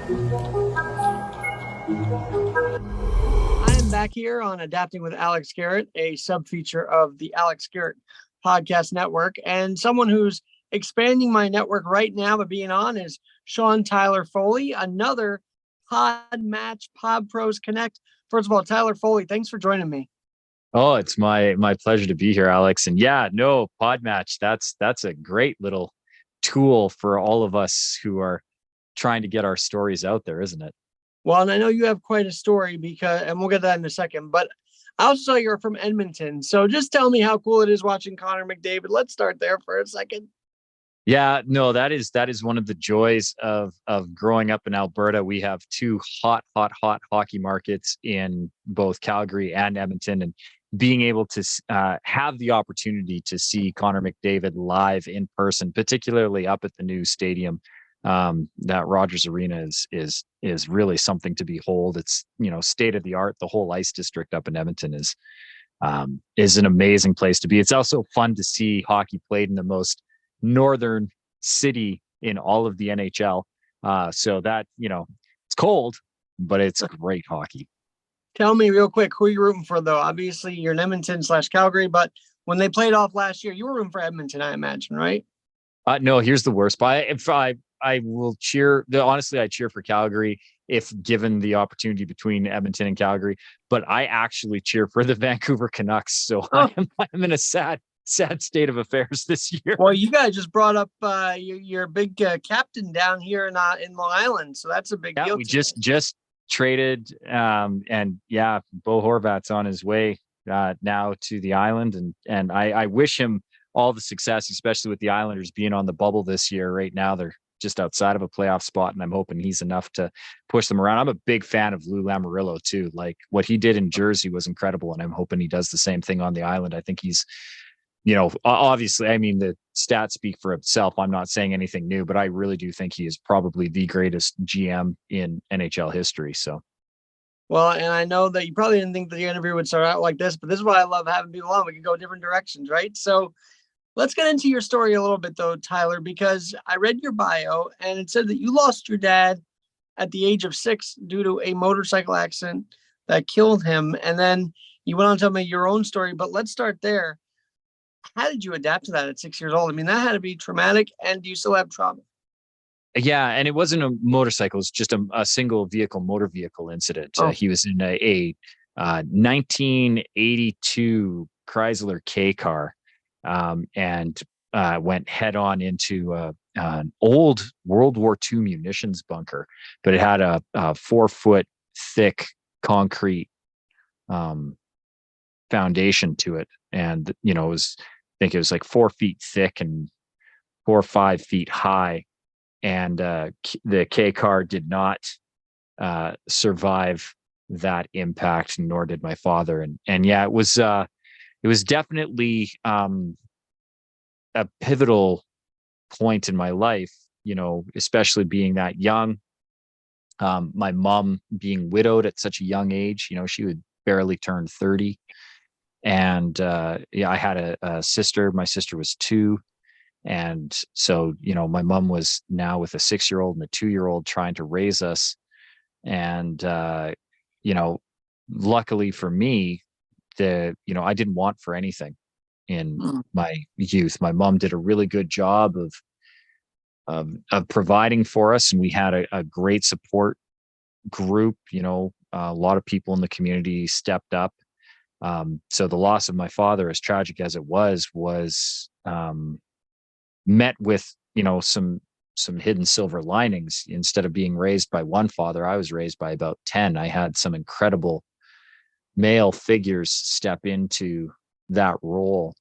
I am back here on Adapting with Alex Garrett, a sub-feature of the Alex Garrett Podcast Network. And someone who's expanding my network right now by being on is Tyler Foley, another Pod Match Pod Pros Connect. First of all, Tyler Foley, thanks for joining me. Oh, it's my pleasure to be here, Alex. And yeah, no, Podmatch, that's a great little tool for all of us who are trying to get our stories out there, isn't it? Well, and I know you have quite a story and we'll get that in a second, but I also saw you're from Edmonton. So just tell me how cool it is watching Connor McDavid. Let's start there for a second. Yeah, no, that is one of the joys of growing up in Alberta. We have two hot hockey markets in both Calgary and Edmonton, and being able to have the opportunity to see Connor McDavid live in person, particularly up at the new stadium, that Rogers Arena is really something to behold. It's, state of the art. The whole ice district up in Edmonton is an amazing place to be. It's also fun to see hockey played in the most northern city in all of the NHL. So that, it's cold, but it's great hockey. Tell me real quick, who are you rooting for, though? Obviously, you're in Edmonton/Calgary, but when they played off last year, you were rooting for Edmonton, I imagine, right? No, here's the worst. But if I will cheer. Honestly, I cheer for Calgary if given the opportunity between Edmonton and Calgary. But I actually cheer for the Vancouver Canucks. So I'm in a sad state of affairs this year. Well, you guys just brought up your big captain down here in Long Island, so that's a big deal. We just traded, and yeah, Bo Horvat's on his way now to the island, and I wish him all the success, especially with the Islanders being on the bubble this year. Right now, they're just outside of a playoff spot, and I'm hoping he's enough to push them around. I'm a big fan of Lou Lamoriello too. Like, what he did in Jersey was incredible, and I'm hoping he does the same thing on the island. I think he's, obviously, I mean, the stats speak for itself. I'm not saying anything new, but I really do think he is probably the greatest GM in NHL history. So, well, and I know that you probably didn't think the interview would start out like this, but this is why I love having people on. We can go different directions, right? So let's get into your story a little bit, though, Tyler, because I read your bio and it said that you lost your dad at the age of 6 due to a motorcycle accident that killed him. And then you went on to tell me your own story, but let's start there. How did you adapt to that at 6 years old? I mean, that had to be traumatic. And do you still have trauma? Yeah, and it wasn't a motorcycle; it's just a single motor vehicle incident. He was in a 1982 Chrysler K car, and went head on into an old World War II munitions bunker, but it had a 4-foot thick concrete foundation to it, and it was, I think it was like 4 feet thick and 4 or 5 feet high. And the K car did not survive that impact, nor did my father. And yeah, it was definitely a pivotal point in my life, especially being that young. My mom being widowed at such a young age, she would barely turn 30. And I had a sister. My sister was 2. And so, my mom was now with a 6-year-old and a 2-year-old trying to raise us. And, luckily for me, I didn't want for anything in my youth. My mom did a really good job of providing for us. And we had a great support group. A lot of people in the community stepped up. So the loss of my father, as tragic as it was met with, some hidden silver linings. Instead of being raised by one father, I was raised by about 10. I had some incredible male figures step into that role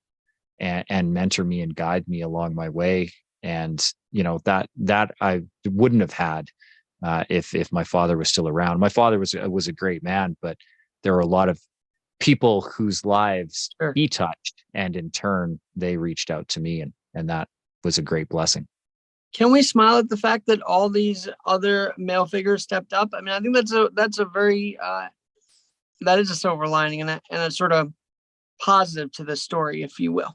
and mentor me and guide me along my way. And, that I wouldn't have had if my father was still around. My father was a great man, but there were a lot of people whose lives he touched, and in turn, they reached out to me, and that was a great blessing. Can we smile at the fact that all these other male figures stepped up? I mean, I think that's a very that is a silver lining and a sort of positive to the story, if you will.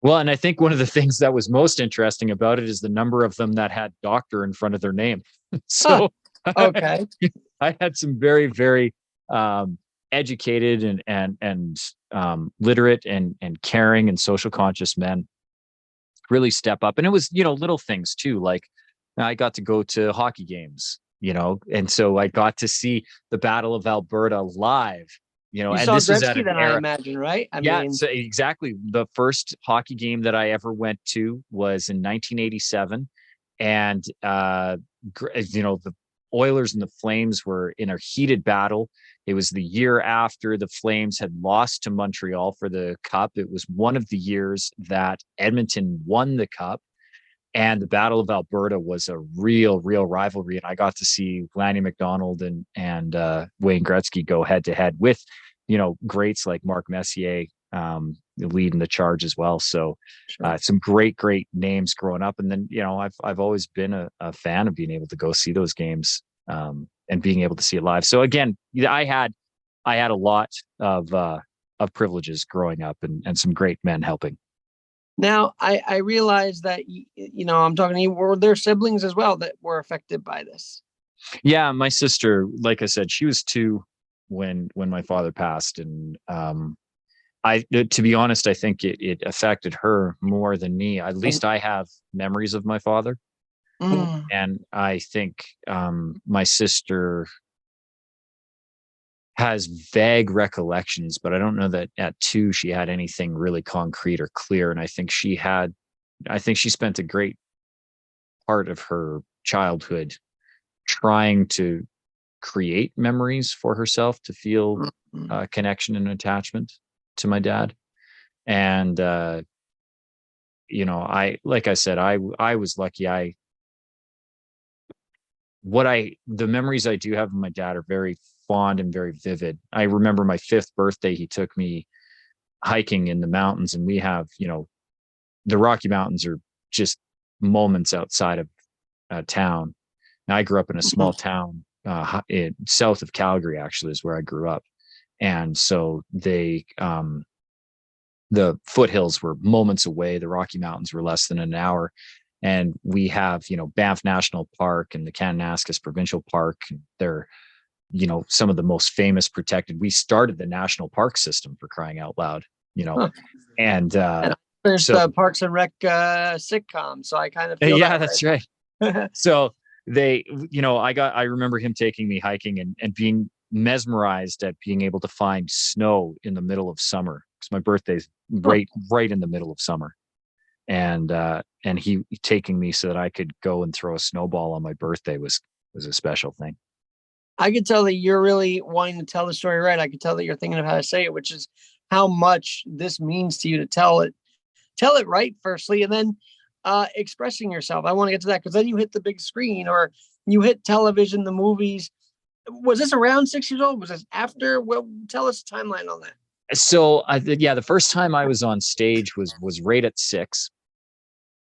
Well, and I think one of the things that was most interesting about it is the number of them that had doctor in front of their name. So Okay. I had some very, very educated and literate and caring and social conscious men really step up. And it was, little things too. Like I got to go to hockey games, and so I got to see the Battle of Alberta live, You and saw this was at Gretzky an then, I era. imagine, right? I Yeah, mean, so exactly. The first hockey game that I ever went to was in 1987, and the Oilers and the Flames were in a heated battle. It was the year after the Flames had lost to Montreal for the Cup. It was one of the years that Edmonton won the Cup, and the Battle of Alberta was a real, real rivalry. And I got to see Lanny McDonald and Wayne Gretzky go head to head with, greats like Marc Messier leading the charge as well. So sure. some great, great names growing up. And then, I've always been a fan of being able to go see those games and being able to see it live. So again, I had a lot of privileges growing up and some great men helping. Now, I realize that, I'm talking to you, were there siblings as well that were affected by this? Yeah, my sister, like I said, she was 2 when my father passed, and to be honest, I think it affected her more than me. At least I have memories of my father, Mm, and I think my sister has vague recollections, but I don't know that at 2 she had anything really concrete or clear. And I think she spent a great part of her childhood trying to create memories for herself to feel mm, mm. connection and attachment to my dad. And like I said, I was lucky. The memories I do have of my dad are very fond and very vivid. I remember my 5th birthday, he took me hiking in the mountains, and we have, the Rocky Mountains are just moments outside of town. Now, I grew up in a small town south of Calgary, actually, is where I grew up. And so the foothills were moments away. The Rocky Mountains were less than an hour. And we have, Banff National Park and the Kananaskis Provincial Park. They're, some of the most famous protected. We started the national park system, for crying out loud, Huh. and And I finished so the Parks and Rec sitcom, so I kind of feel yeah, that that's right. way. So I remember him taking me hiking and being mesmerized at being able to find snow in the middle of summer, because my birthday's Huh. right in the middle of summer. And he taking me so that I could go and throw a snowball on my birthday was a special thing. I could tell that you're really wanting to tell the story right. I could tell that you're thinking of how to say it, which is how much this means to you to tell it right, firstly, and then expressing yourself. I want to get to that because then you hit the big screen or you hit television, the movies. Was this around 6 years old? Was this after? Well, tell us the timeline on that. So the first time I was on stage was right at 6,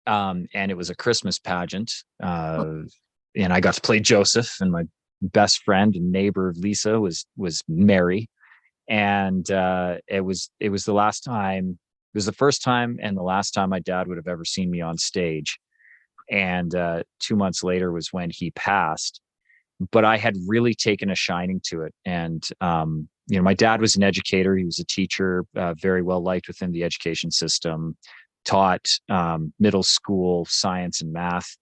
and it was a Christmas pageant, and I got to play Joseph, and my best friend and neighbor Lisa was Mary, and it was the last time. It was the first time and the last time my dad would have ever seen me on stage. And 2 months later was when he passed. But I had really taken a shining to it. And, my dad was an educator. He was a teacher, very well liked within the education system, taught middle school science and math.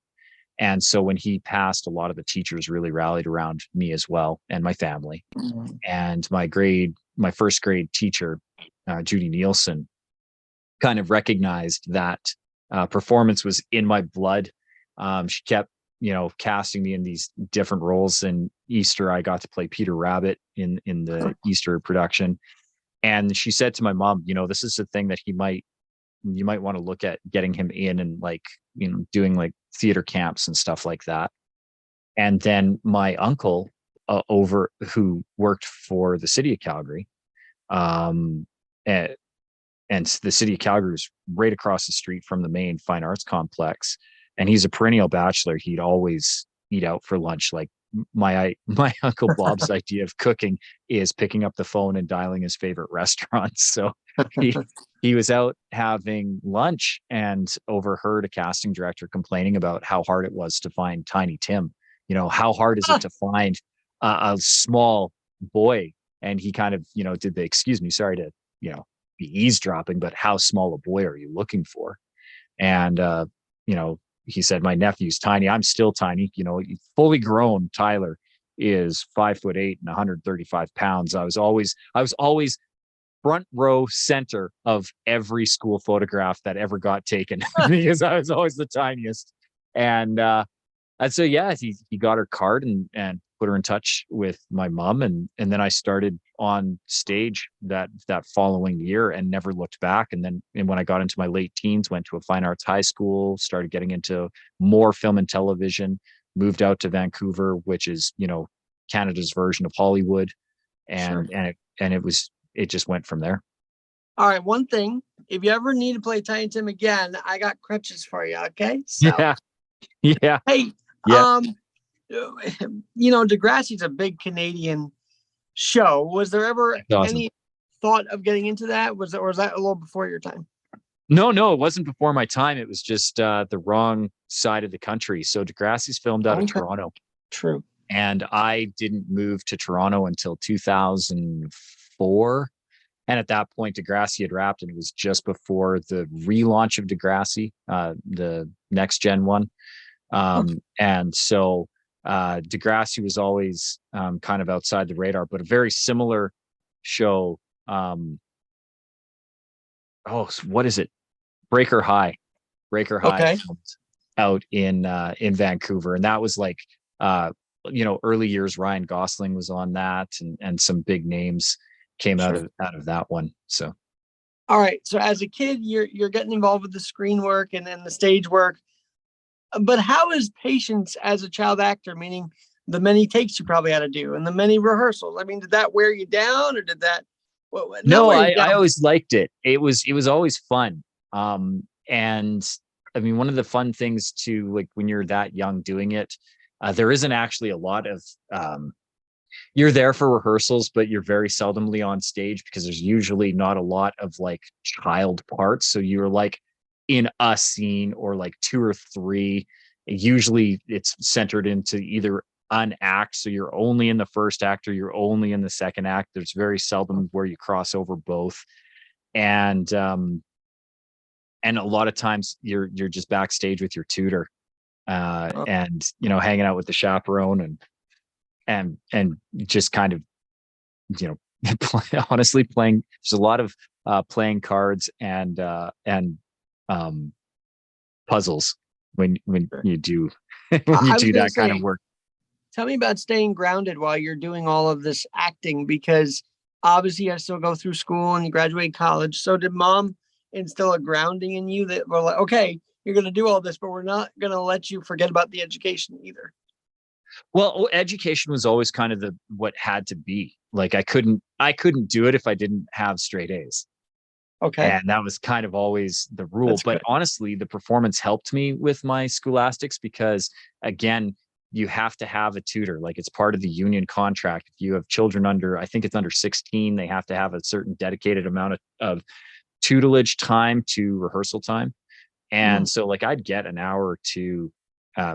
And so when he passed, a lot of the teachers really rallied around me as well and my family. Mhm. And my first grade teacher, Judy Nielsen, kind of recognized that performance was in my blood. She kept, casting me in these different roles. In Easter, I got to play Peter Rabbit in the Easter production. And she said to my mom, this is a thing that you might want to look at getting him in and like, doing like theater camps and stuff like that. And then my uncle over who worked for the city of Calgary, um, and, and the city of Calgary is right across the street from the main fine arts complex. And he's a perennial bachelor. He'd always eat out for lunch. Like my uncle Bob's idea of cooking is picking up the phone and dialing his favorite restaurants. So he he was out having lunch and overheard a casting director complaining about how hard it was to find Tiny Tim how hard is it to find a small boy? And he kind of, did the, excuse me, sorry to, be eavesdropping, but how small a boy are you looking for? And, he said, my nephew's tiny. I'm still tiny. Fully grown Tyler is 5'8" and 135 pounds. I was always front row center of every school photograph that ever got taken because I was always the tiniest. And so, yeah, he got her card and put her in touch with my mom. And then I started on stage that following year and never looked back. And when I got into my late teens, went to a fine arts high school, started getting into more film and television, moved out to Vancouver, which is, Canada's version of Hollywood. Sure. It just went from there. All right. One thing, if you ever need to play Tiny Tim again, I got crutches for you. Okay. So, Yeah. Yeah. hey, Yeah. Degrassi's a big Canadian show. Was there ever Awesome. any thought of getting into that? Or was that a little before your time? No, it wasn't before my time. It was just the wrong side of the country. So Degrassi's filmed out of Toronto. True. And I didn't move to Toronto until 2004. And at that point, Degrassi had wrapped, and it was just before the relaunch of Degrassi, the next gen one. And so Degrassi was always kind of outside the radar, but a very similar show. What is it? Breaker High. Okay. Out in Vancouver, and that was like early years. Ryan Gosling was on that, and some big names came out of that one. So, all right. So as a kid, you're getting involved with the screen work and the stage work. But how is patience as a child actor? Meaning the many takes you probably had to do and the many rehearsals. I mean, did that wear you down, or did that? No, I always liked it. It was always fun. And I mean, one of the fun things too, like when you're that young doing it, there isn't actually a lot of, you're there for rehearsals, but you're very seldomly on stage because there's usually not a lot of like child parts. So you're like in a scene or like two or three. Usually it's centered into either an act. So you're only in the first act or you're only in the second act. There's very seldom where you cross over both. And a lot of times you're just backstage with your tutor, and hanging out with the chaperone and just kind of honestly playing. There's a lot of playing cards and puzzles when you do that kind of work. Tell me about staying grounded while you're doing all of this acting, because obviously you still go through school and you graduate college. So did mom instill a grounding in you that were like, okay, you're going to do all this, but we're not going to let you forget about the education either? Well, education was always kind of what had to be. Like I couldn't do it if I didn't have straight A's. Okay. And that was kind of always the rule. But good. Honestly, the performance helped me with my scholastics because, again, you have to have a tutor. Like it's part of the union contract. If you have children I think it's under 16, they have to have a certain dedicated amount of tutelage time to rehearsal time. And so like I'd get an hour or two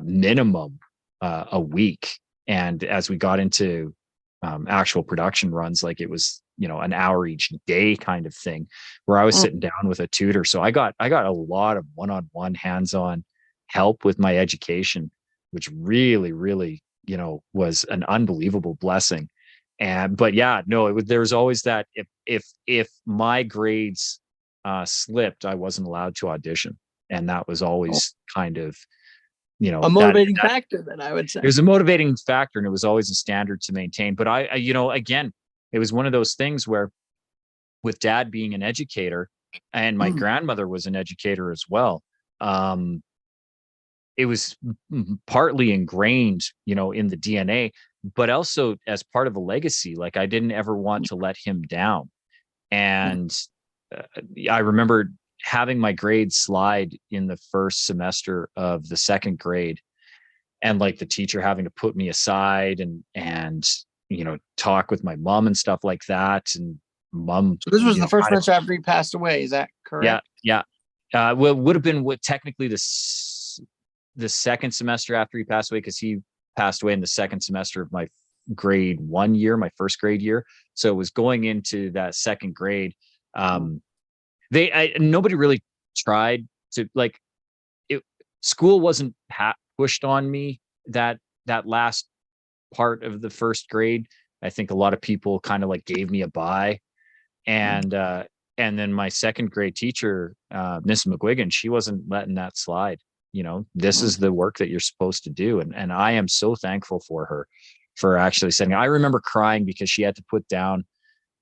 minimum a week. And as we got into actual production runs, like it was, an hour each day kind of thing where I was sitting down with a tutor. So I got a lot of one-on-one hands-on help with my education, which really, really, was an unbelievable blessing. But yeah, no, there was always that if my grades slipped, I wasn't allowed to audition. And that was always kind of, a motivating factor, then I would say. It was a motivating factor, and it was always a standard to maintain. But I again, it was one of those things where with dad being an educator and my grandmother was an educator as well, it was partly ingrained, in the DNA, but also as part of a legacy. Like I didn't ever want to let him down. And I remember having my grades slide in the first semester of the second grade, and like the teacher having to put me aside and talk with my mom and stuff like that. And mom. So this was the first semester after he passed away. Is that correct? Yeah. Well, it would have been technically the second semester after he passed away, because he passed away in the second semester of my grade 1 year, my first grade year. So it was going into that second grade. Nobody really tried to like it. School wasn't pushed on me that last part of the first grade. I think a lot of people kind of like gave me a bye. And then my second grade teacher, Miss McGuigan, she wasn't letting that slide. This is the work that you're supposed to do. And I am so thankful for her for actually saying, I remember crying because she had to put down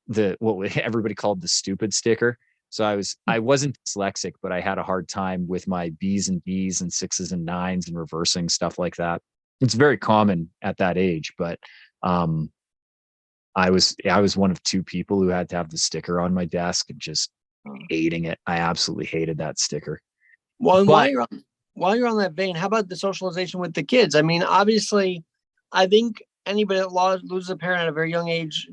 what everybody called the stupid sticker. So I wasn't dyslexic, but I had a hard time with my B's and B's and 6s and 9s and reversing stuff like that. It's very common at that age, but I was one of 2 people who had to have the sticker on my desk and just hating it. I absolutely hated that sticker. Well, while you're on that vein, how about the socialization with the kids? I mean, obviously, I think anybody that loses a parent at a very young age,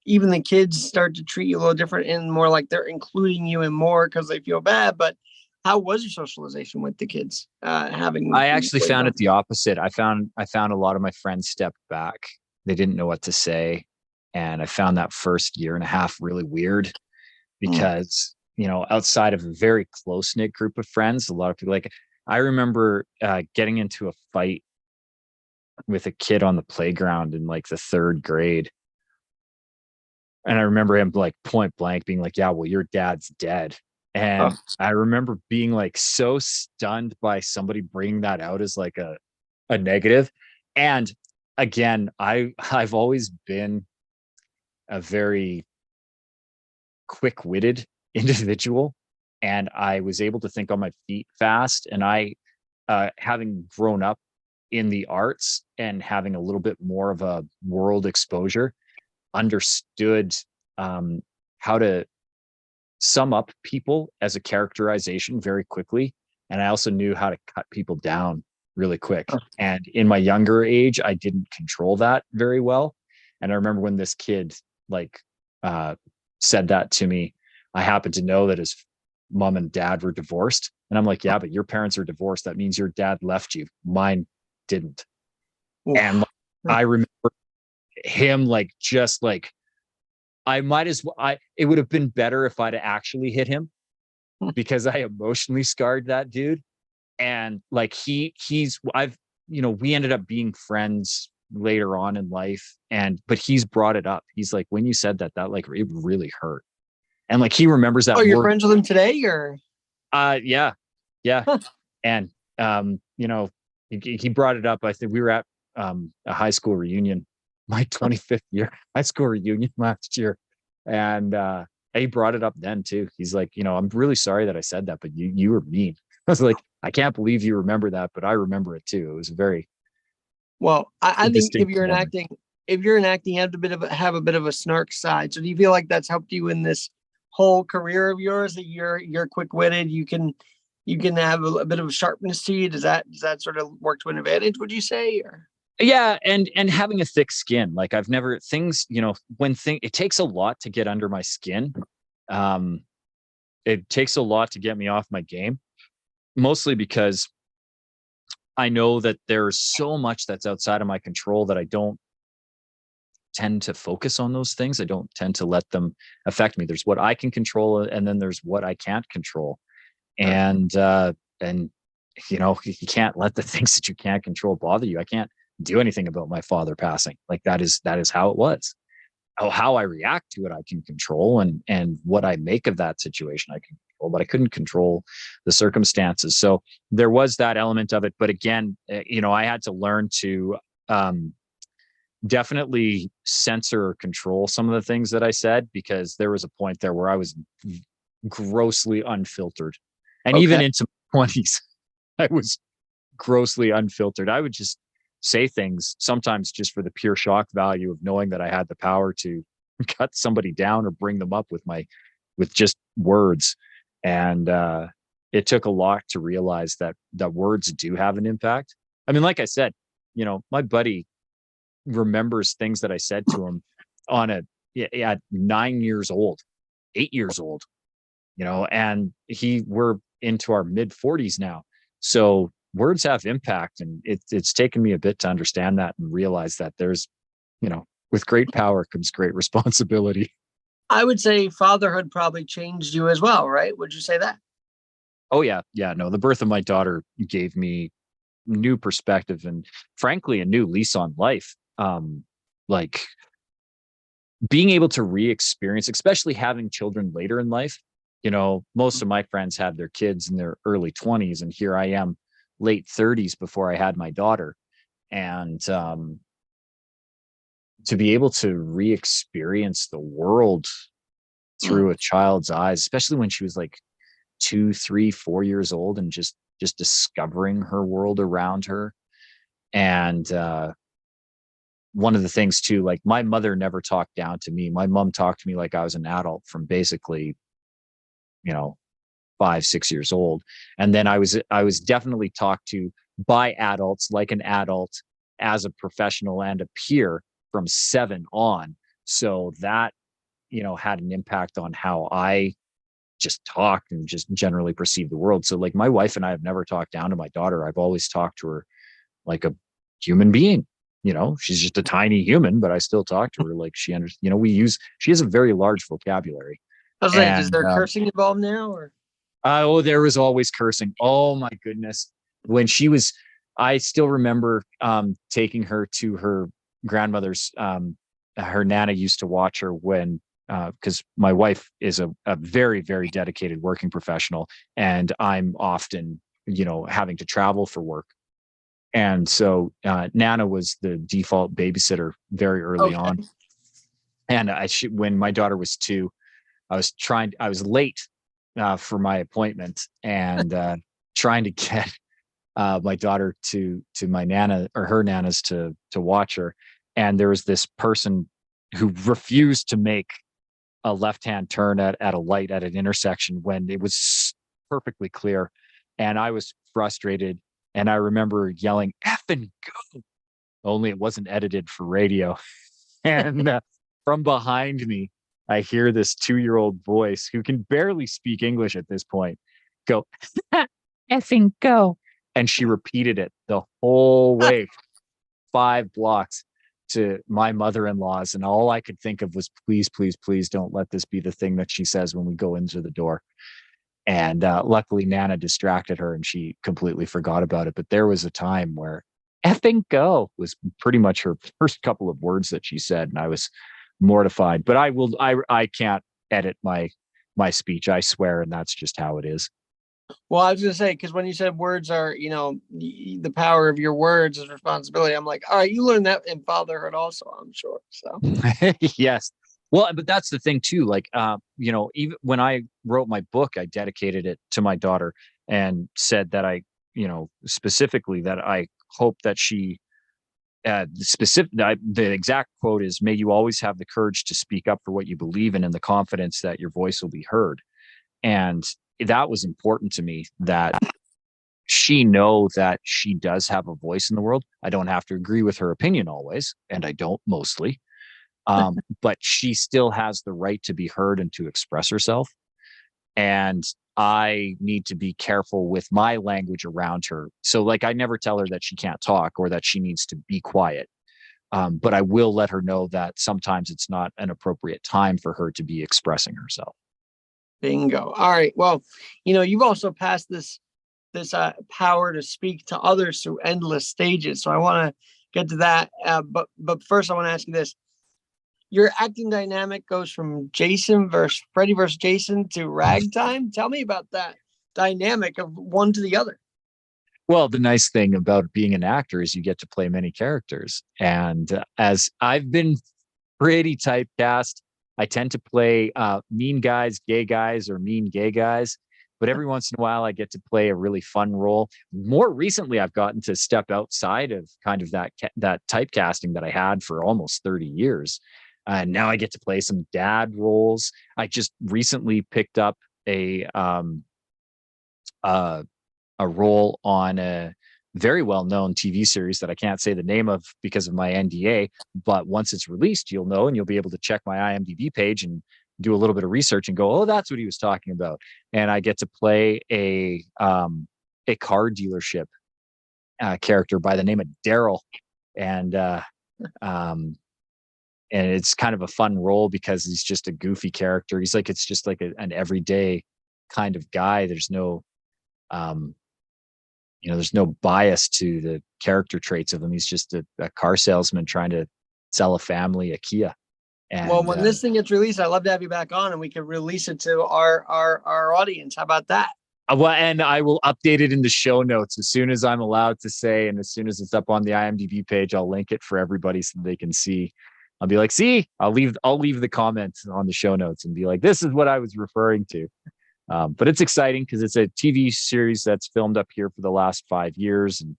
even the kids start to treat you a little different and more like they're including you in more because they feel bad. But how was your socialization with the kids? I actually found it the opposite. I found a lot of my friends stepped back. They didn't know what to say. And I found that first year and a half really weird because, outside of a very close-knit group of friends, a lot of people, like, I remember getting into a fight with a kid on the playground in like the 3rd grade. And I remember him like point blank being like, yeah, well, your dad's dead. And I remember being like so stunned by somebody bringing that out as like a negative. And again, I've always been a very quick-witted individual, and I was able to think on my feet fast. And I, having grown up in the arts and having a little bit more of a world exposure, understood how to sum up people as a characterization very quickly. And I also knew how to cut people down really quick. And in my younger age, I didn't control that very well. And I remember when this kid said that to me, I happened to know that his mom and dad were divorced. And I'm like, yeah, but your parents are divorced. That means your dad left you. Mine didn't. Oof. And I remember him just I might as well, it would have been better if I'd actually hit him because I emotionally scarred that dude. And like, we ended up being friends later on in life. But he's brought it up. He's like, when you said that like, it really hurt. And like, he remembers that. Oh, you're friends with him today or? Yeah. Huh. And, he brought it up. I think we were at a high school reunion, my 25th year high school reunion last year. And he brought it up then too. He's like, I'm really sorry that I said that, but you were mean. I was like, I can't believe you remember that, but I remember it too. It was very well. I think if you're in acting, you have a bit of a snark side. So do you feel like that's helped you in this whole career of yours, that you're quick-witted, you can have a bit of a sharpness to you? Does that sort of work to an advantage, would you say? Or yeah, and having a thick skin. Like, I've never it takes a lot to get under my skin. It takes a lot to get me off my game, mostly because I know that there's so much that's outside of my control that I don't tend to focus on those things. I don't tend to let them affect me. There's what I can control, and then there's what I can't control. And you can't let the things that you can't control bother you. I can't do anything about my father passing. Like, that is how it was. How I react to it, I can control, and what I make of that situation, I can control, but I couldn't control the circumstances. So there was that element of it. But again, I had to learn to definitely censor or control some of the things that I said, because there was a point there where I was grossly unfiltered. And even into my 20s, I was grossly unfiltered. I would just say things sometimes just for the pure shock value of knowing that I had the power to cut somebody down or bring them up with just words. And it took a lot to realize that words do have an impact. I mean, like I said, my buddy remembers things that I said to him at 9 years old, 8 years old, and we're into our mid 40s now. So words have impact, and it's taken me a bit to understand that and realize that there's, with great power comes great responsibility. I would say fatherhood probably changed you as well, right? Would you say that? Oh yeah, yeah. No, the birth of my daughter gave me new perspective and, frankly, a new lease on life. Like being able to re-experience, especially having children later in life. Most of my friends had their kids in their early 20s, and here I am, late 30s, before I had my daughter. And to be able to re-experience the world Mm. through a child's eyes, especially when she was like 2, 3, 4 years old, and just discovering her world around her. And one of the things too, like my mother never talked down to me. My mom talked to me like I was an adult from basically, you know, 5, 6 years old. And then I was definitely talked to by adults like an adult, as a professional and a peer, from 7 on. So that, had an impact on how I just talk and just generally perceive the world. So like my wife and I have never talked down to my daughter. I've always talked to her like a human being. She's just a tiny human, but I still talk to her like she understands. She has a very large vocabulary. I was like, is And there cursing involved now, or? oh, there was always cursing. Oh my goodness. When she was, I still remember taking her to her grandmother's. Her nana used to watch her when, because my wife is a very, very dedicated working professional, and I'm often, having to travel for work. And so Nana was the default babysitter very early Okay. on. And when my daughter was 2, I was late for my appointment, and trying to get my daughter to my nana or her nanas to watch her. And there was this person who refused to make a left-hand turn at a light at an intersection when it was perfectly clear. And I was frustrated. And I remember yelling, "Effing go!" Only it wasn't edited for radio. And from behind me, I hear this 2-year-old voice who can barely speak English at this point go, "Effing go." And she repeated it the whole way, 5 blocks, to my mother-in-law's. And all I could think of was, please, please, please don't let this be the thing that she says when we go into the door. And luckily, Nana distracted her and she completely forgot about it. But there was a time where "effing go" was pretty much her first couple of words that she said. And I was mortified. But I can't edit my speech. I swear, and that's just how it is. Well, I was gonna say, because when you said words are, the power of your words is responsibility. I'm like, all right, you learned that in fatherhood also, I'm sure. So Yes. Well, but that's the thing too. Like, even when I wrote my book, I dedicated it to my daughter and said that specifically that I hope that she, the exact quote is, "May you always have the courage to speak up for what you believe in and the confidence that your voice will be heard." And that was important to me, that she know that she does have a voice in the world. I don't have to agree with her opinion always, and I don't mostly. But she still has the right to be heard and to express herself. And I need to be careful with my language around her. So, like, I never tell her that she can't talk or that she needs to be quiet. But I will let her know that sometimes it's not an appropriate time for her to be expressing herself. bingo. All right. Well, you've also passed this power to speak to others through endless stages. So I want to get to that. But first, I want to ask you this: your acting dynamic goes from Jason versus Freddy versus Jason to ragtime. Tell me about that dynamic of one to the other. Well, the nice thing about being an actor is you get to play many characters. And as I've been pretty typecast, I tend to play mean guys, gay guys, or mean gay guys. But every once in a while, I get to play a really fun role. More recently, I've gotten to step outside of kind of that typecasting that I had for almost 30 years. And now I get to play some dad roles. I just recently picked up uh, a role on a very well-known TV series that I can't say the name of because of my NDA. But once it's released, you'll know, and you'll be able to check my IMDb page and do a little bit of research and go, "Oh, that's what he was talking about." And I get to play a car dealership character by the name of Daryl, and um, and it's kind of a fun role because he's just a goofy character. He's like, it's just like an everyday kind of guy. There's no, um, there's no bias to the character traits of him. He's just a car salesman trying to sell a family a Kia. Well, And when this thing gets released, I'd love to have you back on and we can release it to our audience. How about that? well, and I will update it in the show notes as soon as I'm allowed to say, and as soon as it's up on the IMDb page, I'll link it for everybody so they can see. I'll be like, see, I'll leave the comments on the show notes and be like, this is what I was referring to. But it's exciting because it's a TV series that's filmed up here for the last 5 years, and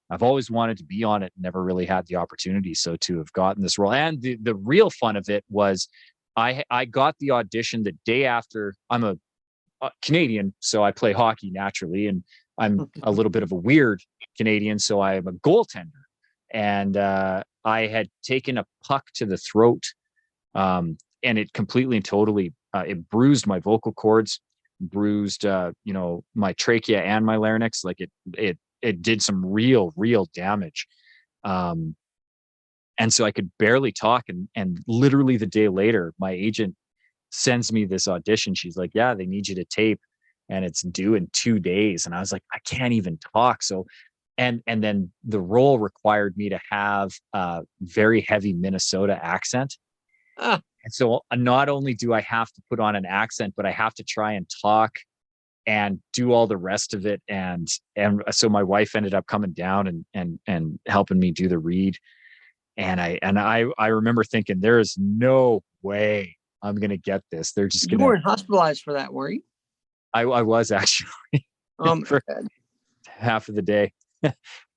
I've always wanted to be on it, never really had the opportunity. So to have gotten this role, and the real fun of it was, I got the audition the day after. I'm a Canadian, so I play hockey naturally, and I'm a little bit of a weird Canadian, so I am a goaltender. And I had taken a puck to the throat, and it completely and totally it bruised my vocal cords, bruised my trachea and my larynx. Like it did some real damage. And so I could barely talk, and literally the day later, my agent sends me this audition. She's like, yeah, they need you to tape, and it's due in 2 days. And I was like, I can't even talk. So and then the role required me to have a very heavy Minnesota accent. Ah, And so not only do I have to put on an accent, but I have to try and talk and do all the rest of it. And so my wife ended up coming down and helping me do the read. And I remember thinking, there is no way I'm gonna get this. They're just you gonna. weren't hospitalized for that, were you? I was actually for half of the day.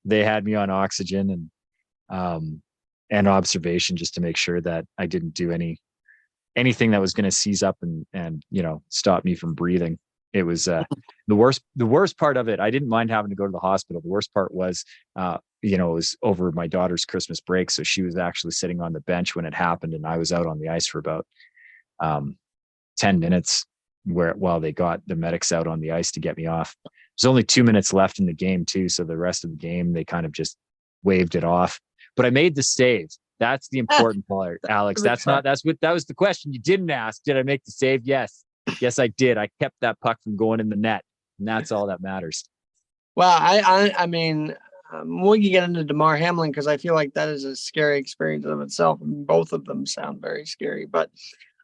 They had me on oxygen and observation just to make sure that I didn't do anything that was going to seize up and stop me from breathing. It was the worst part of it. I didn't mind having to go to the hospital. The worst part was it was over my daughter's Christmas break, so she was actually sitting on the bench when it happened, and I was out on the ice for about 10 minutes while they got the medics out on the ice to get me off. There's only 2 minutes left in the game too, so the rest of the game they kind of just waved it off. But I made the save. That's the important part, Alex. That was the question you didn't ask. Did I make the save? Yes, I did. I kept that puck from going in the net, and that's all that matters. Well, I mean, we can get into Damar Hamlin because I feel like that is a scary experience of itself. I mean, both of them sound very scary, but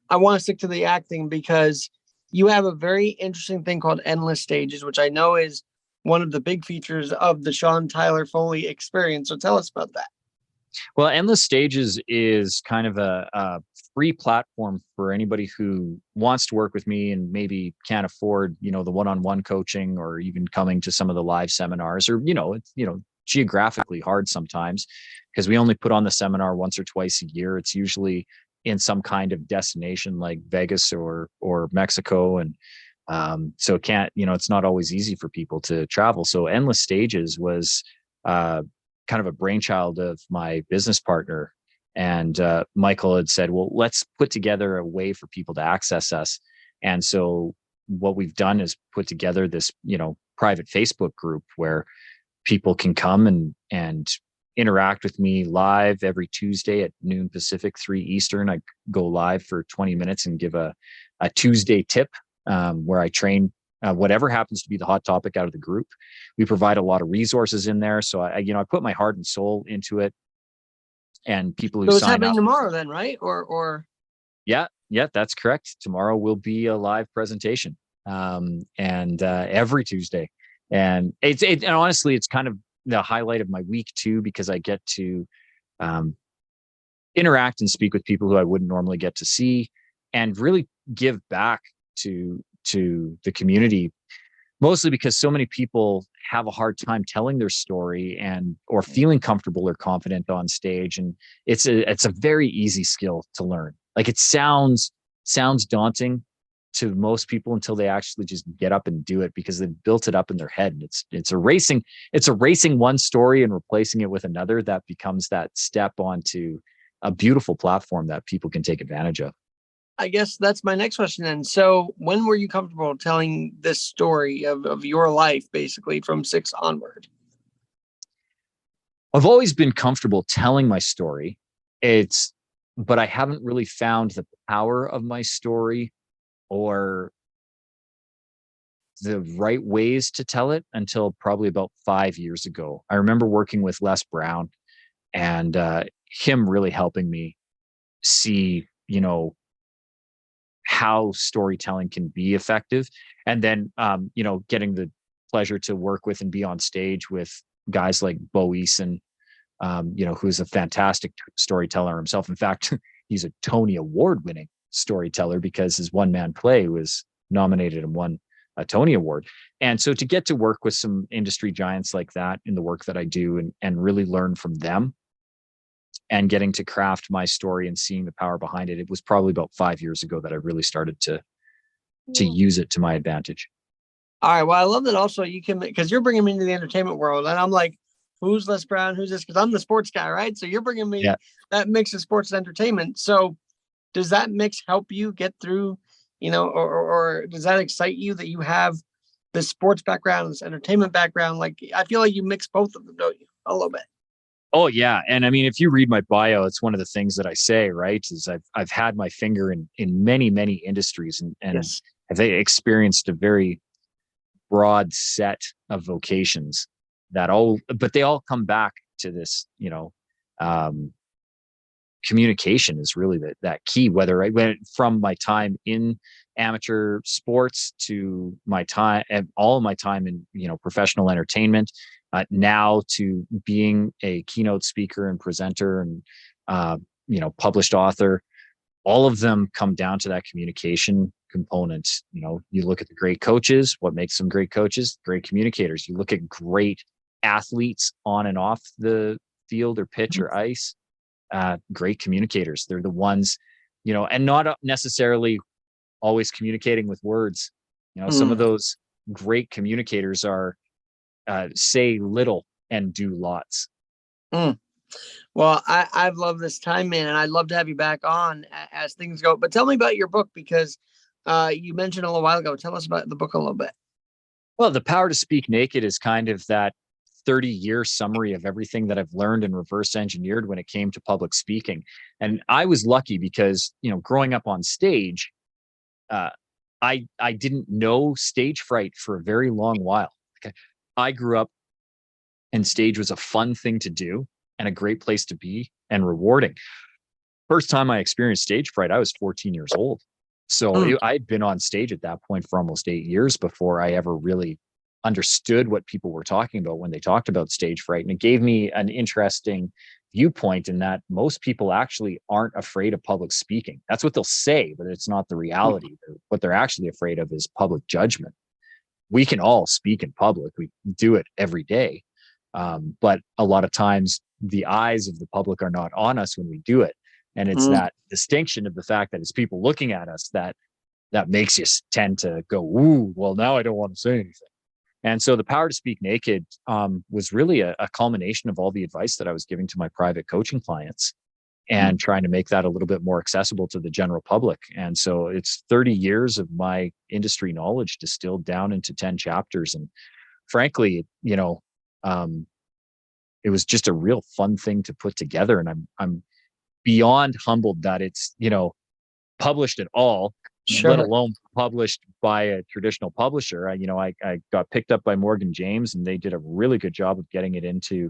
I want to stick to the acting because you have a very interesting thing called Endless Stages, which I know is one of the big features of the Sean Tyler Foley experience. So tell us about that. Well, Endless Stages is kind of a free platform for anybody who wants to work with me and maybe can't afford, the one-on-one coaching or even coming to some of the live seminars, or, it's, geographically hard sometimes because we only put on the seminar once or twice a year. It's usually in some kind of destination like Vegas or Mexico. And so it can't, it's not always easy for people to travel. So Endless Stages was kind of a brainchild of my business partner. And Michael had said, well, let's put together a way for people to access us. And so what we've done is put together this, private Facebook group where people can come and interact with me live every Tuesday at noon Pacific, 3 Eastern. I go live for 20 minutes and give a Tuesday tip where I train whatever happens to be the hot topic out of the group. We provide a lot of resources in there. So I put my heart and soul into it. And people who So it's sign happening up tomorrow then, right? Or yeah, that's correct. Tomorrow will be a live presentation. And every Tuesday. And and honestly, it's kind of the highlight of my week too, because I get to interact and speak with people who I wouldn't normally get to see, and really give back to the community, mostly because so many people have a hard time telling their story or feeling comfortable or confident on stage. And it's a very easy skill to learn. Like it sounds daunting to most people until they actually just get up and do it, because they've built it up in their head. And it's erasing one story and replacing it with another that becomes that step onto a beautiful platform that people can take advantage of. I guess that's my next question then. So when were you comfortable telling this story of your life, basically from 6 onward? I've always been comfortable telling my story. But I haven't really found the power of my story or the right ways to tell it until probably about 5 years ago. I remember working with Les Brown and him really helping me see, how storytelling can be effective. And then, getting the pleasure to work with and be on stage with guys like Bo Eason, who's a fantastic storyteller himself. In fact, he's a Tony Award winning storyteller because his one man play was nominated and won a Tony Award. And so to get to work with some industry giants like that in the work that I do and really learn from them and getting to craft my story and seeing the power behind it, it was probably about 5 years ago that I really started to use it to my advantage. All right. Well, I love that also you can, because you're bringing me into the entertainment world, and I'm like, who's Les Brown? Who's this? Because I'm the sports guy, right? So you're bringing me Yeah. that mix of sports and entertainment. So does that mix help you get through, or does that excite you that you have this sports background, this entertainment background? Like, I feel like you mix both of them, don't you? A little bit. Oh yeah. And I mean, if you read my bio, it's one of the things that I say, right? Is I've had my finger in many, many industries and Yes. I've experienced a very broad set of vocations but they all come back to this, um, communication is really that key, whether I went from my time in amateur sports to my time and all of my time in, professional entertainment, now to being a keynote speaker and presenter and, published author. All of them come down to that communication component. You look at the great coaches, what makes them great coaches? Great communicators. You look at great athletes on and off the field or pitch or ice, great communicators. They're the ones, and not necessarily always communicating with words. Some of those great communicators are say little and do lots. Well, I've loved this time, man, and I'd love to have you back on as things go. But tell me about your book, because you mentioned a little while ago. Tell us about the book a little bit. Well, The Power to Speak Naked is kind of that 30-year summary of everything that I've learned and reverse engineered when it came to public speaking. And I was lucky because, growing up on stage, I didn't know stage fright for a very long while. I grew up and stage was a fun thing to do and a great place to be and rewarding. First time I experienced stage fright, I was 14 years old. So I'd been on stage at that point for almost 8 years before I ever really understood what people were talking about when they talked about stage fright. And it gave me an interesting viewpoint in that most people actually aren't afraid of public speaking. That's what they'll say, but it's not the reality. What they're actually afraid of is public judgment. We can all speak in public. We do it every day. But a lot of times the eyes of the public are not on us when we do it. And it's that distinction of the fact that it's people looking at us that makes you tend to go, ooh, well, now I don't want to say anything. And so The Power to Speak Naked was really a culmination of all the advice that I was giving to my private coaching clients and trying to make that a little bit more accessible to the general public. And so it's 30 years of my industry knowledge distilled down into 10 chapters. And frankly, it was just a real fun thing to put together. And I'm beyond humbled that it's, published at all, let alone published by a traditional publisher. I got picked up by Morgan James and they did a really good job of getting it into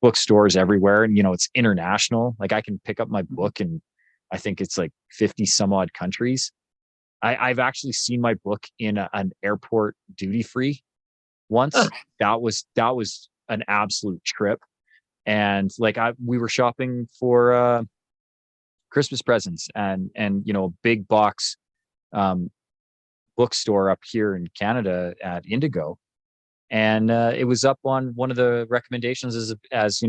bookstores everywhere. And, it's international. Like I can pick up my book and I think it's like 50 some odd countries. I've actually seen my book in an airport duty free once. That was an absolute trip. And like we were shopping for Christmas presents and big box bookstore up here in Canada at Indigo. And it was up on one of the recommendations as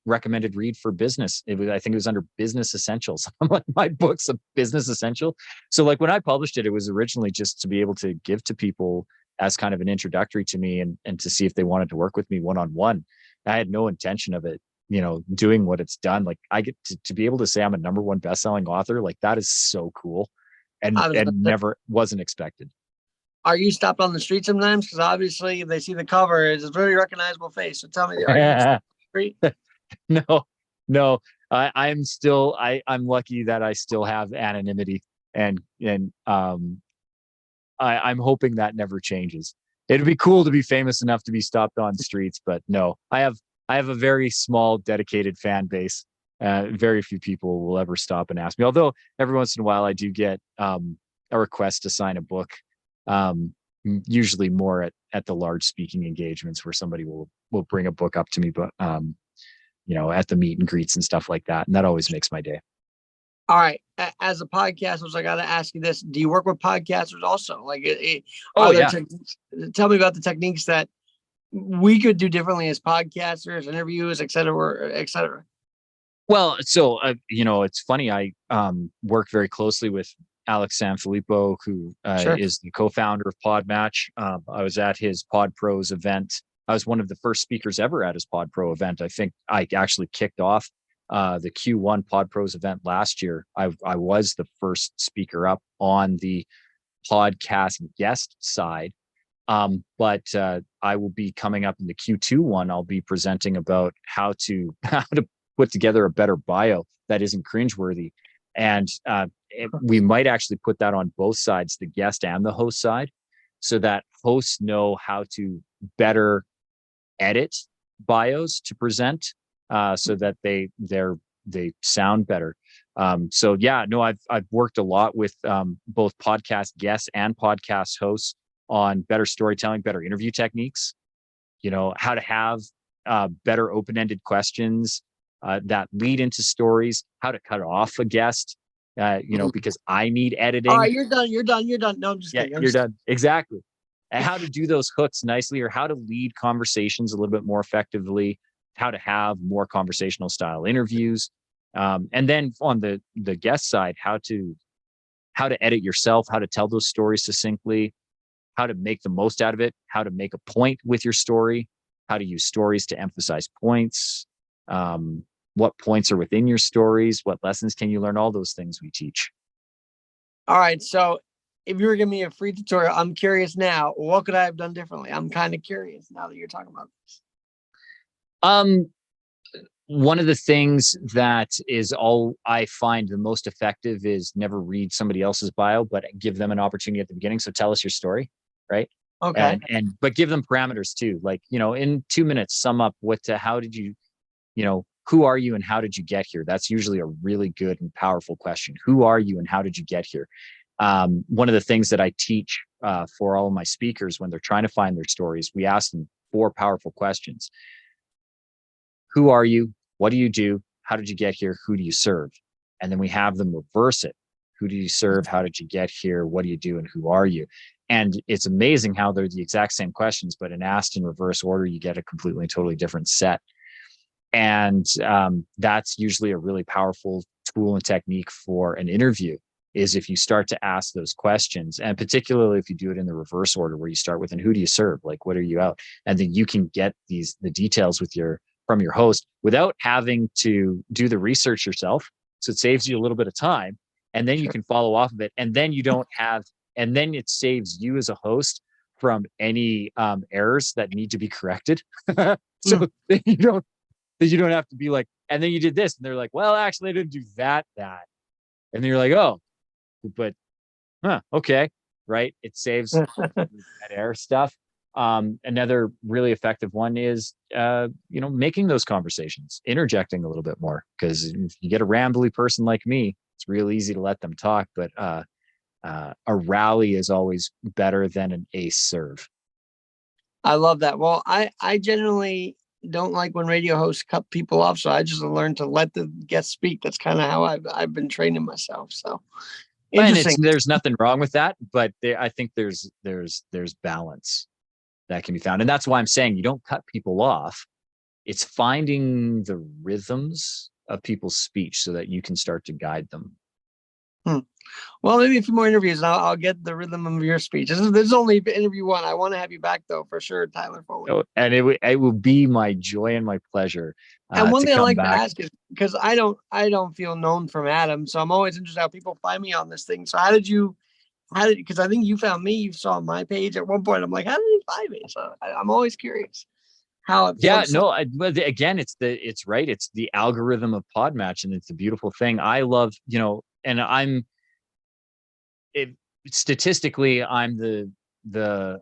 recommended read for business. I think it was under business essentials. I'm like, my book's a business essential. So like when I published it, it was originally just to be able to give to people as kind of an introductory to me and to see if they wanted to work with me one-on-one. I had no intention of it, doing what it's done. Like I get to be able to say I'm a #1 best-selling author. Like that is so cool and never wasn't expected. Are you stopped on the street sometimes? Because obviously they see the cover, it's a very recognizable face. So tell me the argument. Great. No, no. I'm lucky that I still have anonymity, and I'm hoping that never changes. It'd be cool to be famous enough to be stopped on streets, but no, I have a very small, dedicated fan base. Very few people will ever stop and ask me. Although every once in a while, I do get a request to sign a book. Usually more at the large speaking engagements where somebody will bring a book up to me, but at the meet and greets and stuff like that, and that always makes my day. All right. As a podcaster, I got to ask you this: do you work with podcasters also? Like, Oh are there yeah. tell me about the techniques that we could do differently as podcasters, interviews, et cetera, et cetera. Well, so it's funny. I work very closely with Alex Sanfilippo, who Sure. is the co-founder of Podmatch. I was at his Pod Pros event. I was one of the first speakers ever at his Pod Pro event. I think I actually kicked off the Q1 Pod Pros event last year. I was the first speaker up on the podcast guest side. But I will be coming up in the Q2 one. I'll be presenting about how to put together a better bio that isn't cringeworthy, and we might actually put that on both sides, the guest and the host side, so that hosts know how to better edit bios to present, so that they sound better. So yeah, no, I've worked a lot with both podcast guests and podcast hosts on better storytelling, better interview techniques, how to have better open-ended questions that lead into stories, how to cut off a guest, because I need editing. All right, you're done. You're done. You're done. No, I'm just Yeah, kidding. you're done. Exactly. And how to do those hooks nicely, or how to lead conversations a little bit more effectively, how to have more conversational style interviews. And then on the guest side, how to edit yourself, how to tell those stories succinctly, how to make the most out of it, how to make a point with your story, how to use stories to emphasize points, what points are within your stories, what lessons can you learn, all those things we teach. All right. So if you were giving me a free tutorial, I'm curious now, what could I have done differently? I'm kind of curious now that you're talking about this. One of the things that is all I find the most effective is never read somebody else's bio, but give them an opportunity at the beginning. So tell us your story, right? Okay. But give them parameters too. Like, in 2 minutes, sum up how did you, who are you and how did you get here? That's usually a really good and powerful question. Who are you and how did you get here? One of the things that I teach for all of my speakers when they're trying to find their stories, we ask them 4 powerful questions. Who are you? What do you do? How did you get here? Who do you serve? And then we have them reverse it. Who do you serve? How did you get here? What do you do? And who are you? And it's amazing how they're the exact same questions, but in asked in reverse order, you get a completely, totally different set. And that's usually a really powerful tool and technique for an interview, is if you start to ask those questions, and particularly if you do it in the reverse order, where you start with, and who do you serve? Like, what are you out? And then you can get the details from your host without having to do the research yourself. So it saves you a little bit of time, and then you can follow off of it. And then and then it saves you as a host from any errors that need to be corrected. So that you don't have to be like, and then you did this, and they're like, well, actually I didn't do that. And then you're like, oh, but okay. Right. It saves that error stuff. Another really effective one is, making those conversations, interjecting a little bit more, because if you get a rambly person like me, it's real easy to let them talk, but a rally is always better than an ace serve. I love that. Well, I generally don't like when radio hosts cut people off, so I just learned to let the guest speak. That's kind of how I've been training myself. So interesting. And there's nothing wrong with that, but I think there's balance that can be found. And that's why I'm saying you don't cut people off. It's finding the rhythms of people's speech so that you can start to guide them. Well, maybe a few more interviews and I'll get the rhythm of your speech. This is only interview 1. I want to have you back though, for sure, Tyler Foley. Oh, and it will be my joy and my pleasure. And one thing I like back. to ask is, because I don't feel known from Adam, so I'm always interested how people find me on this thing. So because I think you found me, you saw my page at one point. I'm like, how did you find me? So I'm always curious. how it Yeah, floats. no, but again, it's right. It's the algorithm of Podmatch, and it's a beautiful thing. I love, and it, statistically, I'm the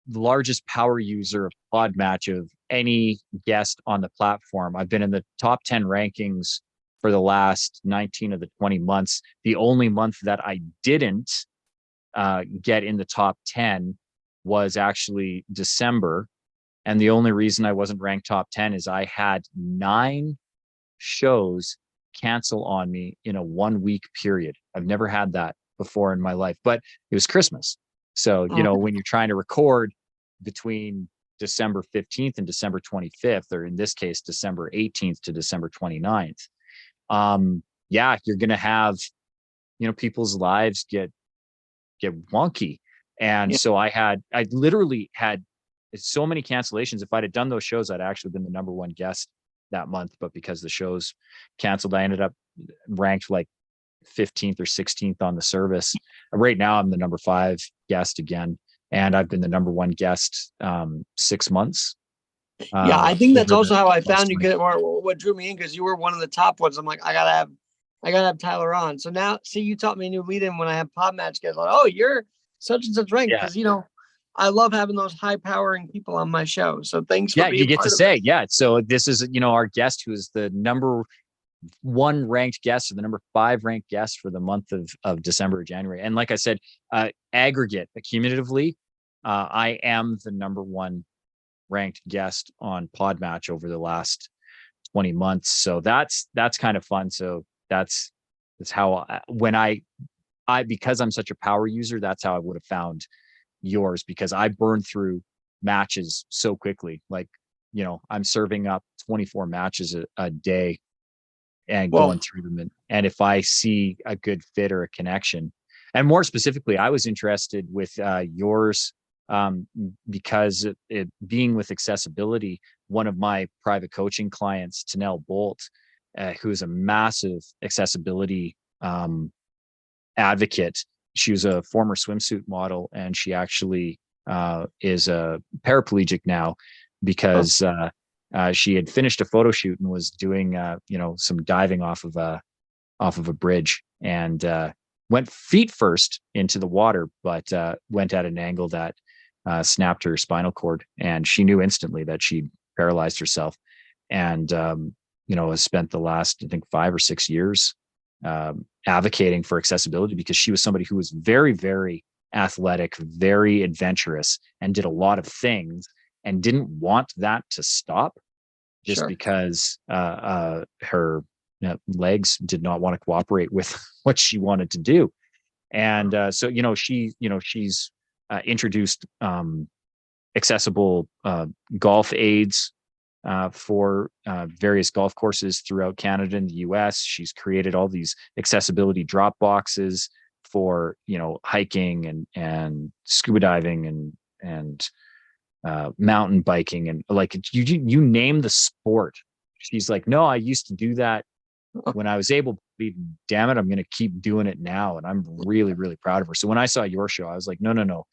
largest power user of Podmatch of any guest on the platform. I've been in the top 10 rankings for the last 19 of the 20 months. The only month that I didn't get in the top 10 was actually December. And the only reason I wasn't ranked top 10 is I had 9 shows cancel on me in a 1 week period. I've never had that before in my life, but it was Christmas. So, when you're trying to record between December 15th and December 25th, or in this case, December 18th to December 29th, yeah, you're going to have, people's lives get wonky. And Yeah. so I literally had so many cancellations. If I'd have done those shows, I'd actually been the number one guest that month. But because the shows canceled, I ended up ranked like 15th or 16th on the service. Right now, I'm the number 5 guest again. And I've been the number 1 guest 6 months. Yeah, I think that's Over also the how I last found you. 20. Or what drew me in, because you were one of the top ones. I'm like, I gotta have Tyler on. So now, see, you taught me a new lead in when I have pod match guys. Like, oh, you're such and such rank, Yeah. because I love having those high powering people on my show. So thanks for Yeah, you being get to part of say, it. yeah. So this is, our guest who is the number 1 ranked guest, or the number 5 ranked guest for the month of December or January. And like I said, aggregate, accumulatively, I am the number 1 ranked guest on Podmatch over the last 20 months. So that's kind of fun. So that's how because I'm such a power user, that's how I would have found yours, because I burn through matches so quickly. Like, I'm serving up 24 matches a day and Well, going through them. And if I see a good fit or a connection, and more specifically, I was interested with yours, because it being with accessibility, one of my private coaching clients, Tanel Bolt, who is a massive accessibility advocate. She was a former swimsuit model, and she actually is a paraplegic now because she had finished a photo shoot and was doing some diving off of a bridge, and went feet first into the water, but went at an angle that snapped her spinal cord, and she knew instantly that she'd paralyzed herself, and has spent the last, I think, 5 or 6 years advocating for accessibility, because she was somebody who was very, very athletic, very adventurous, and did a lot of things, and didn't want that to stop just sure. because her legs did not want to cooperate with what she wanted to do. And so, she's introduced accessible golf aids for various golf courses throughout Canada and the US. She's created all these accessibility drop boxes for, hiking and scuba diving and mountain biking, and like you name the sport. She's like, no, I used to do that when I was able to. Damn it, I'm going to keep doing it now, and I'm really, really proud of her. So when I saw your show, I was like, no,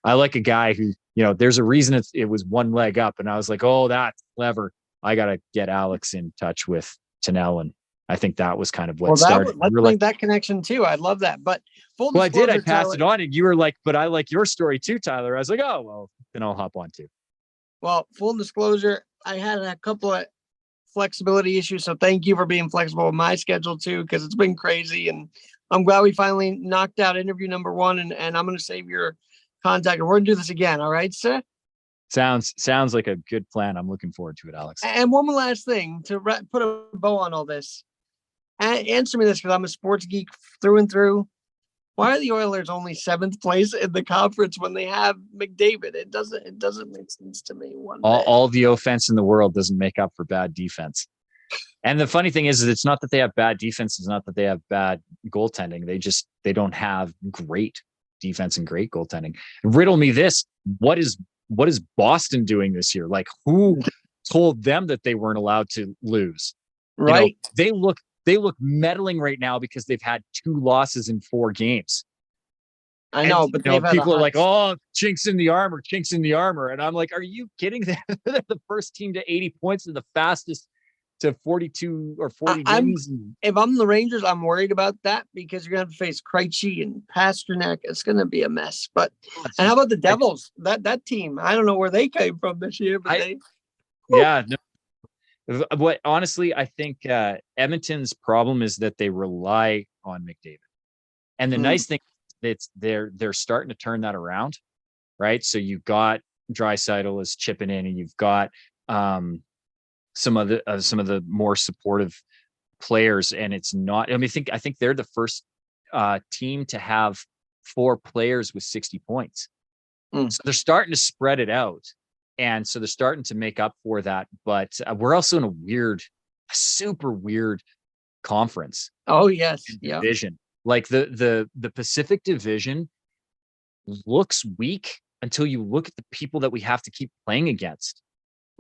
I like a guy who, there's a reason it was one leg up, and I was like, oh, that's clever. I got to get Alex in touch with Tanel, and I think that was kind of Well, what started. let's You were like, make that connection too. I'd love that. But full well, I did. I disclosure, passed Tyler. it on, and you were like, but I like your story too, Tyler. I was like, oh, well, then I'll hop on too. Well, full disclosure, I had a couple of flexibility issues. So thank you for being flexible with my schedule too, because it's been crazy. And I'm glad we finally knocked out interview number 1. And I'm going to save your contact, and we're going to do this again. All right, sir? Sounds like a good plan. I'm looking forward to it, Alex. And one last thing to put a bow on all this. Answer me this, because I'm a sports geek through and through. Why are the Oilers only 7th place in the conference when they have McDavid? It doesn't make sense to me one bit. All the offense in the world doesn't make up for bad defense. And the funny thing is it's not that they have bad defense. It's not that they have bad goaltending. They don't have great defense and great goaltending. Riddle me this. What is Boston doing this year? Like, who told them that they weren't allowed to lose? Right. They look meddling right now because they've had 2 losses in 4 games. I And know, but you know, they've had a people are hot. like, "Oh, chinks in the armor, chinks in the armor," and I'm like, "Are you kidding?" They're the first team to 80 points and the fastest to 42 or 40 I'm wins. And if I'm the Rangers, I'm worried about that because you're gonna have to face Krejci and Pasternak. It's gonna be a mess. But it's and how just, about the Devils? That team? I don't know where they came from this year, but I they. yeah, no, what honestly, I think Edmonton's problem is that they rely on McDavid. And the Mm, nice thing is they're starting to turn that around, right? So you've got Draisaitl is chipping in, and you've got um, some of the more supportive players. And it's not. I mean, I think they're the first team to have 4 players with 60 points. mm. So they're starting to spread it out, and so they're starting to make up for that. But we're also in super weird conference Oh yes, and yeah. division. Like the Pacific Division looks weak until you look at the people that we have to keep playing against.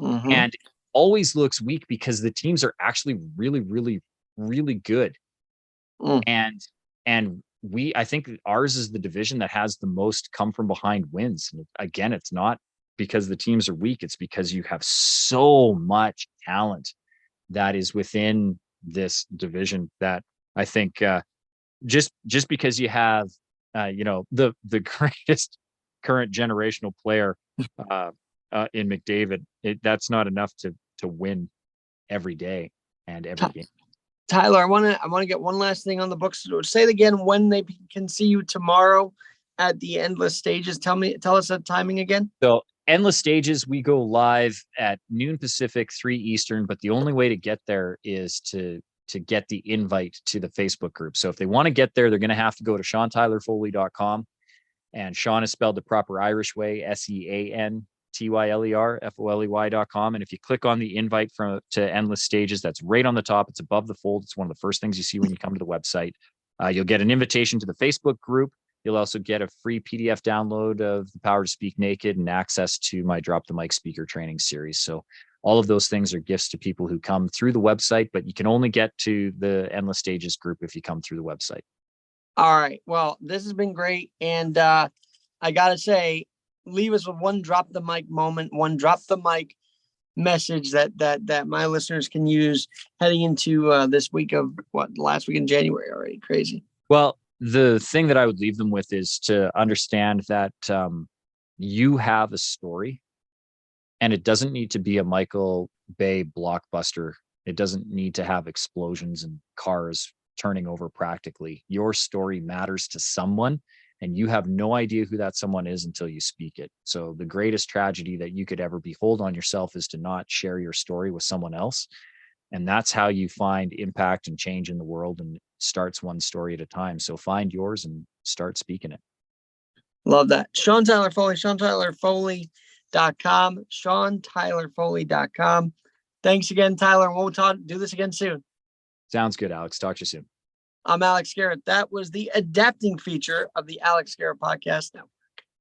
Mm-hmm. And it always looks weak because the teams are actually really, really, really good. Mm, And I think ours is the division that has the most come from behind wins. And again, it's not because the teams are weak, it's because you have so much talent that is within this division that I think just because you have the greatest current generational player uh, in McDavid, that's not enough to win every day and every Ty- game. Tyler, I want to get one last thing on the books. Say it again. When they can see you tomorrow at the Endless Stages. Tell us that timing again. So Endless Stages, we go live at noon Pacific, 3 Eastern, but the only way to get there is to get the invite to the Facebook group. So if they want to get there, they're going to have to go to SeanTylerFoley.com. And Sean is spelled the proper Irish way, SeanTylerFoley.com. And if you click on the invite to Endless Stages, that's right on the top. It's above the fold. It's one of the first things you see when you come to the website. You'll get an invitation to the Facebook group. You'll also get a free PDF download of The Power to Speak Naked and access to my Drop the Mic speaker training series. So all of those things are gifts to people who come through the website, but you can only get to the Endless Stages group if you come through the website. All right. Well, this has been great, and I gotta say, leave us with one drop the mic moment, one drop the mic message that my listeners can use heading into this week of last week in January already. Crazy. Well, the thing that I would leave them with is to understand that you have a story, and it doesn't need to be a Michael Bay blockbuster. It doesn't need to have explosions and cars turning over practically. Your story matters to someone, and you have no idea who that someone is until you speak it. So the greatest tragedy that you could ever behold on yourself is to not share your story with someone else. And that's how you find impact and change in the world, and it starts one story at a time. So find yours and start speaking it. Love that. Sean Tyler Foley, SeanTylerFoley.com, SeanTylerFoley.com. Thanks again, Tyler. And we'll do this again soon. Sounds good, Alex. Talk to you soon. I'm Alex Garrett. That was the adapting feature of the Alex Garrett podcast. Now,